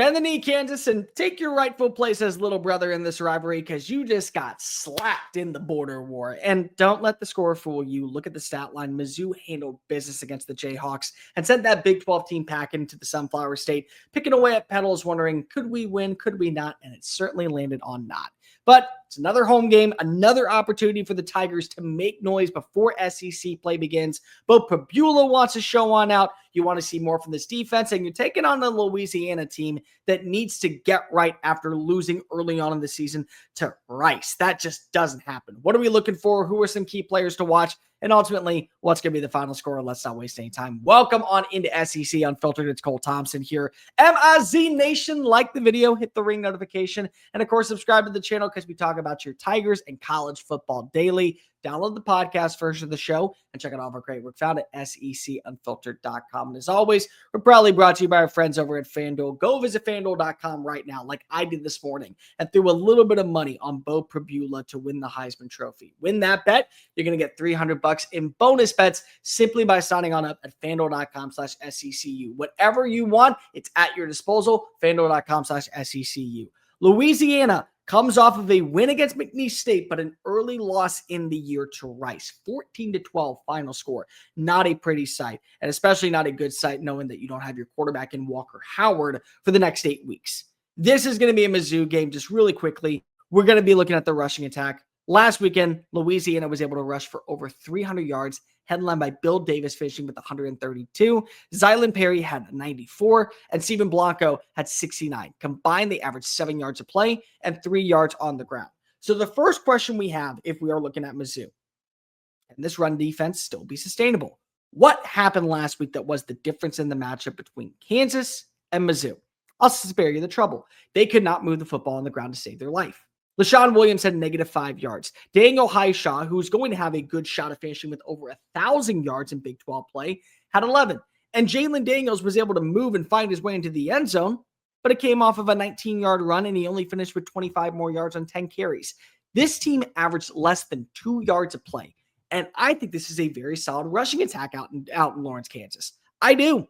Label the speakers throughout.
Speaker 1: Bend the knee, Kansas, and take your rightful place as little brother in this rivalry because you just got slapped in the border war. And don't let the score fool you. Look at the stat line. Mizzou handled business against the Jayhawks and sent that Big 12 team pack into the Sunflower State, picking away at pedals, wondering, could we win, could we not? And it certainly landed on not. But it's another home game, another opportunity for the Tigers to make noise before SEC play begins. Beau Pribula wants to show on out. You want to see more from this defense, and you're taking on the Louisiana team that needs to get right after losing early on in the season to Rice. That just doesn't happen. What are we looking for? Who are some key players to watch? And ultimately, what's going to be the final score? Let's not waste any time. Welcome on into SEC Unfiltered. It's Cole Thompson here. MIZ Nation, like the video, hit the ring notification, and of course, subscribe to the channel because we talk about your Tigers and college football daily. Download the podcast version of the show and check out all of our great work found at secunfiltered.com. And as always, we're proudly brought to you by our friends over at FanDuel. Go visit FanDuel.com right now, like I did this morning, and threw a little bit of money on Beau Pribula to win the Heisman Trophy. Win that bet, you're going to get $300 in bonus bets simply by signing on up at FanDuel.com/SECU. Whatever you want, it's at your disposal. FanDuel.com/SECU. Louisiana comes off of a win against McNeese State, but an early loss in the year to Rice. 14-12 final score. Not a pretty sight, and especially not a good sight knowing that you don't have your quarterback in Walker Howard for the next 8 weeks. This is going to be a Mizzou game. Just really quickly, we're going to be looking at the rushing attack. Last weekend, Louisiana was able to rush for over 300 yards, headlined by Bill Davis finishing with 132. Zylan Perry had 94, and Steven Blanco had 69. Combined, they averaged 7 yards a play and 3 yards on the ground. So the first question we have, if we are looking at Mizzou, can this run defense still be sustainable? What happened last week that was the difference in the matchup between Kansas and Mizzou? I'll spare you the trouble. They could not move the football on the ground to save their life. LaShawn Williams had -5 yards. Daniel Highshaw, who's going to have a good shot of finishing with over 1,000 yards in Big 12 play, had 11. And Jalen Daniels was able to move and find his way into the end zone, but it came off of a 19-yard run, and he only finished with 25 more yards on 10 carries. This team averaged less than 2 yards a play, and I think this is a very solid rushing attack out in Lawrence, Kansas. I do.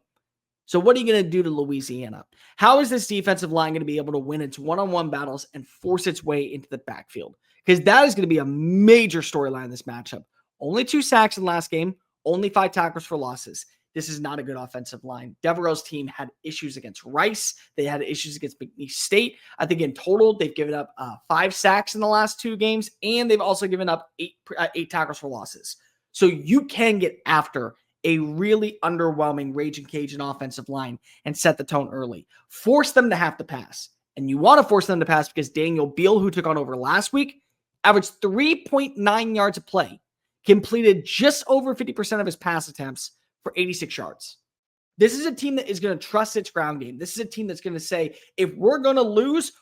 Speaker 1: So what are you going to do to Louisiana? How is this defensive line going to be able to win its one-on-one battles and force its way into the backfield? Because that is going to be a major storyline in this matchup. Only 2 sacks in the last game, only 5 tackles for losses. This is not a good offensive line. Devereaux's team had issues against Rice. They had issues against McNeese State. I think in total, they've given up 5 sacks in the last 2 games, and they've also given up 8 tackles for losses. So you can get after a really underwhelming Ragin Cajun offensive line and set the tone early. Force them to have to pass. And you want to force them to pass because Daniel Beal, who took on over last week, averaged 3.9 yards a play, completed just over 50% of his pass attempts for 86 yards. This is a team that is going to trust its ground game. This is a team that's going to say, if we're going to lose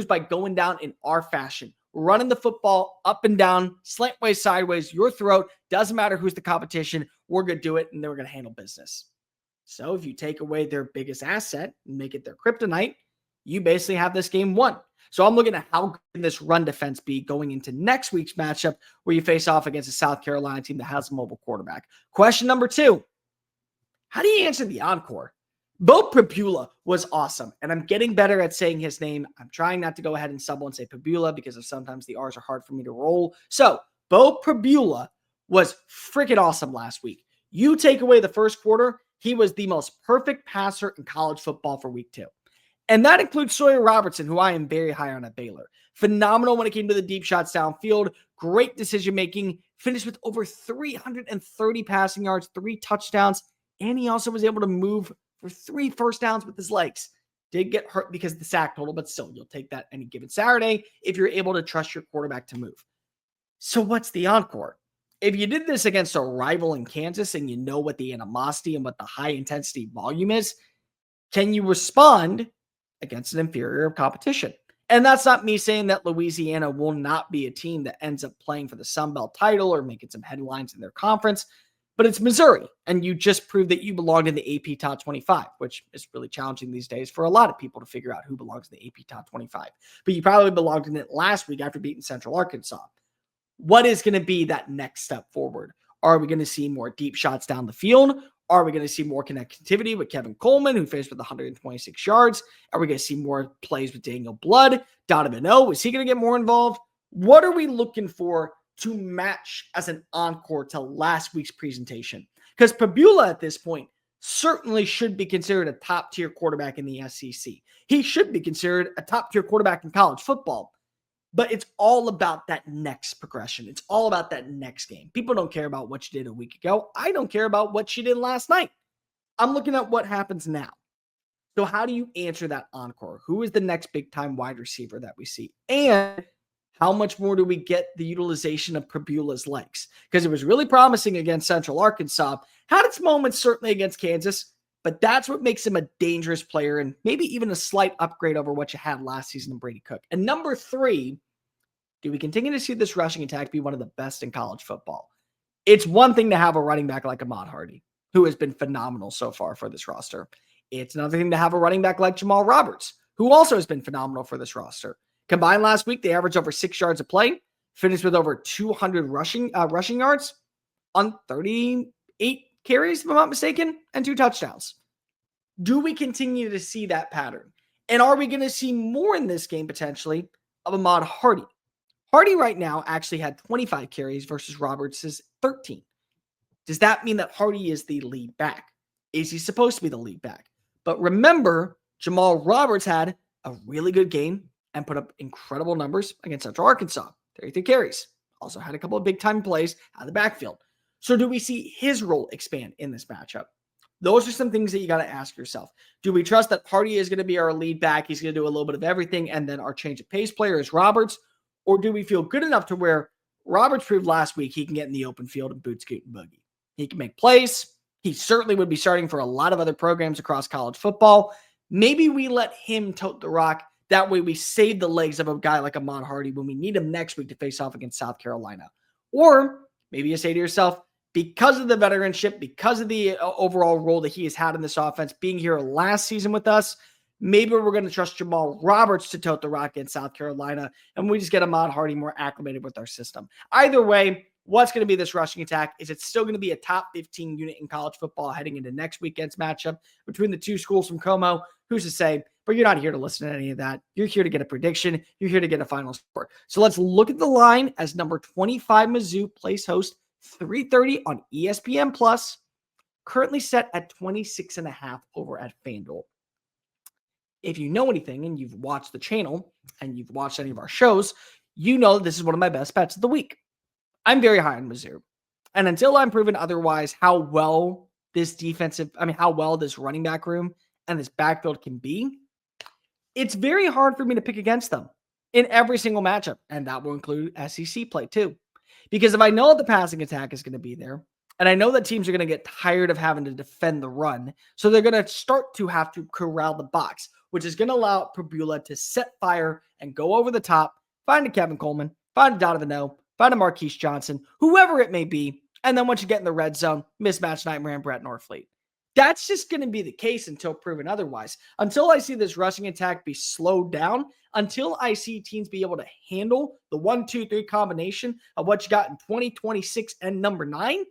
Speaker 1: by going down in our fashion. Running the football up and down, slantways, sideways, your throat. Doesn't matter who's the competition. We're going to do it, and then we're going to handle business. So if you take away their biggest asset and make it their kryptonite, you basically have this game won. So I'm looking at how good can this run defense be going into next week's matchup where you face off against a South Carolina team that has a mobile quarterback. Question number 2, how do you answer the encore? Beau Pribula was awesome, and I'm getting better at saying his name. I'm trying not to go ahead and stumble and say Pribula because of sometimes the R's are hard for me to roll. So Beau Pribula was freaking awesome last week. You take away the first quarter, he was the most perfect passer in college football for week 2. And that includes Sawyer Robertson, who I am very high on at Baylor. Phenomenal when it came to the deep shots downfield. Great decision-making. Finished with over 330 passing yards, 3 touchdowns, and he also was able to move for 3 first downs with his legs. Did get hurt because of the sack total, but still, you'll take that any given Saturday if you're able to trust your quarterback to move. So what's the encore? If you did this against a rival in Kansas and you know what the animosity and what the high-intensity volume is, can you respond against an inferior competition? And that's not me saying that Louisiana will not be a team that ends up playing for the Sun Belt title or making some headlines in their conference. But it's Missouri, and you just proved that you belonged in the AP Top 25, which is really challenging these days for a lot of people to figure out who belongs in the AP Top 25. But you probably belonged in it last week after beating Central Arkansas. What is going to be that next step forward? Are we going to see more deep shots down the field? Are we going to see more connectivity with Kevin Coleman, who finished with 126 yards? Are we going to see more plays with Daniel Blood? Donovan O, is he going to get more involved? What are we looking for to match as an encore to last week's presentation? Because Pribula at this point certainly should be considered a top-tier quarterback in the SEC. He should be considered a top-tier quarterback in college football. But it's all about that next progression. It's all about that next game. People don't care about what you did a week ago. I don't care about what you did last night. I'm looking at what happens now. So how do you answer that encore? Who is the next big-time wide receiver that we see? And how much more do we get the utilization of Pribula's legs? Because it was really promising against Central Arkansas. Had its moments certainly against Kansas, but that's what makes him a dangerous player and maybe even a slight upgrade over what you had last season in Brady Cook. And number 3, do we continue to see this rushing attack be one of the best in college football? It's one thing to have a running back like Ahmad Hardy, who has been phenomenal so far for this roster. It's another thing to have a running back like Jamal Roberts, who also has been phenomenal for this roster. Combined last week, they averaged over 6 yards a play, finished with over 200 rushing yards on 38 carries, if I'm not mistaken, and 2 touchdowns. Do we continue to see that pattern? And are we going to see more in this game potentially of Ahmad Hardy? Hardy right now actually had 25 carries versus Roberts' 13. Does that mean that Hardy is the lead back? Is he supposed to be the lead back? But remember, Jamal Roberts had a really good game and put up incredible numbers against Central Arkansas. 33 carries. Also had a couple of big-time plays out of the backfield. So do we see his role expand in this matchup? Those are some things that you got to ask yourself. Do we trust that Hardy is going to be our lead back? He's going to do a little bit of everything, and then our change of pace player is Roberts? Or do we feel good enough to where Roberts proved last week he can get in the open field and boot, scoot, and boogie? He can make plays. He certainly would be starting for a lot of other programs across college football. Maybe we let him tote the rock. That way we save the legs of a guy like Ahmad Hardy when we need him next week to face off against South Carolina. Or maybe you say to yourself, because of the veteranship, because of the overall role that he has had in this offense, being here last season with us, maybe we're going to trust Jamal Roberts to tote the rock in South Carolina, and we just get Ahmad Hardy more acclimated with our system. Either way, what's going to be this rushing attack? Is it still going to be a top 15 unit in college football heading into next weekend's matchup between the two schools from Como? Who's to say? But you're not here to listen to any of that. You're here to get a prediction. You're here to get a final score. So let's look at the line as number 25 Mizzou plays host 3:30 on ESPN Plus, currently set at 26.5 over at FanDuel. If you know anything and you've watched the channel and you've watched any of our shows, you know this is one of my best bets of the week. I'm very high on Mizzou. And until I'm proven otherwise how well this running back room and this backfield can be, it's very hard for me to pick against them in every single matchup. And that will include SEC play too. Because if I know the passing attack is going to be there, and I know that teams are going to get tired of having to defend the run, so they're going to start to have to corral the box, which is going to allow Pribula to set fire and go over the top, find a Kevin Coleman, find a Donovan O, find a Marquise Johnson, whoever it may be, and then once you get in the red zone, mismatch nightmare and Brett Norfleet. That's just going to be the case until proven otherwise. Until I see this rushing attack be slowed down, until I see teams be able to handle the 1-2-3 combination of what you got in 2026 and number 9,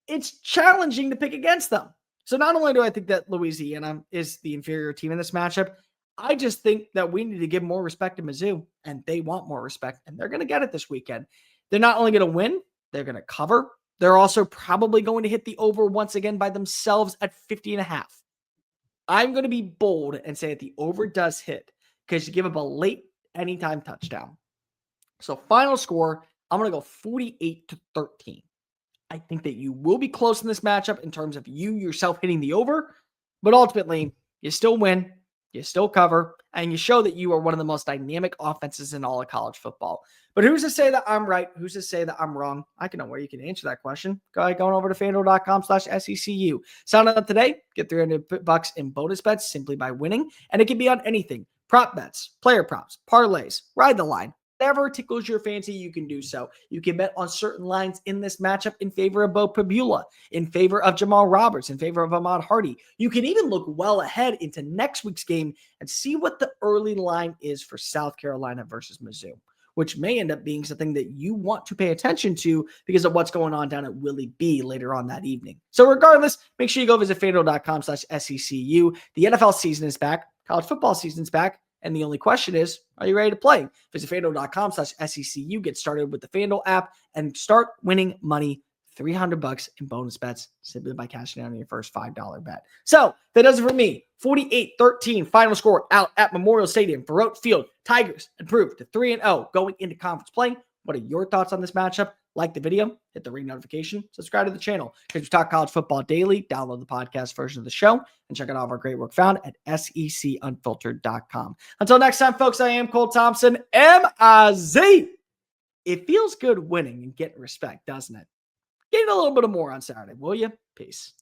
Speaker 1: it's challenging to pick against them. So not only do I think that Louisiana is the inferior team in this matchup, I just think that we need to give more respect to Mizzou, and they want more respect, and they're going to get it this weekend. They're not only going to win, they're going to cover. They're also probably going to hit the over once again by themselves at 50.5. I'm going to be bold and say that the over does hit because you give up a late anytime touchdown. So final score, I'm going to go 48-13. I think that you will be close in this matchup in terms of you yourself hitting the over, but ultimately you still win, you still cover, and you show that you are one of the most dynamic offenses in all of college football. But who's to say that I'm right? Who's to say that I'm wrong? I can know where you can answer that question. Go ahead, going over to FanDuel.com/SECU. Sign up today. Get $300 in bonus bets simply by winning. And it can be on anything. Prop bets, player props, parlays, ride the line. Whatever tickles your fancy, you can do so. You can bet on certain lines in this matchup in favor of Beau Pribula, in favor of Jamal Roberts, in favor of Ahmad Hardy. You can even look well ahead into next week's game and see what the early line is for South Carolina versus Mizzou. which may end up being something that you want to pay attention to because of what's going on down at Willie B later on that evening. So regardless, make sure you go visit FANDUEL.com/SECU. The NFL season is back. College football season is back. And the only question is, are you ready to play? Visit FANDUEL.com/SECU. Get started with the FanDuel app and start winning money. $300 in bonus bets simply by cashing out on your first $5 bet. So that does it for me. 48-13 final score out at Memorial Stadium. Farout Field. Tigers improved to 3-0 going into conference play. What are your thoughts on this matchup? Like the video, hit the ring notification, subscribe to the channel. Because we talk college football daily, download the podcast version of the show, and check out all of our great work found at secunfiltered.com. Until next time, folks, I am Cole Thompson, M-I-Z. It feels good winning and getting respect, doesn't it? Get a little bit more on Saturday, will you? Peace.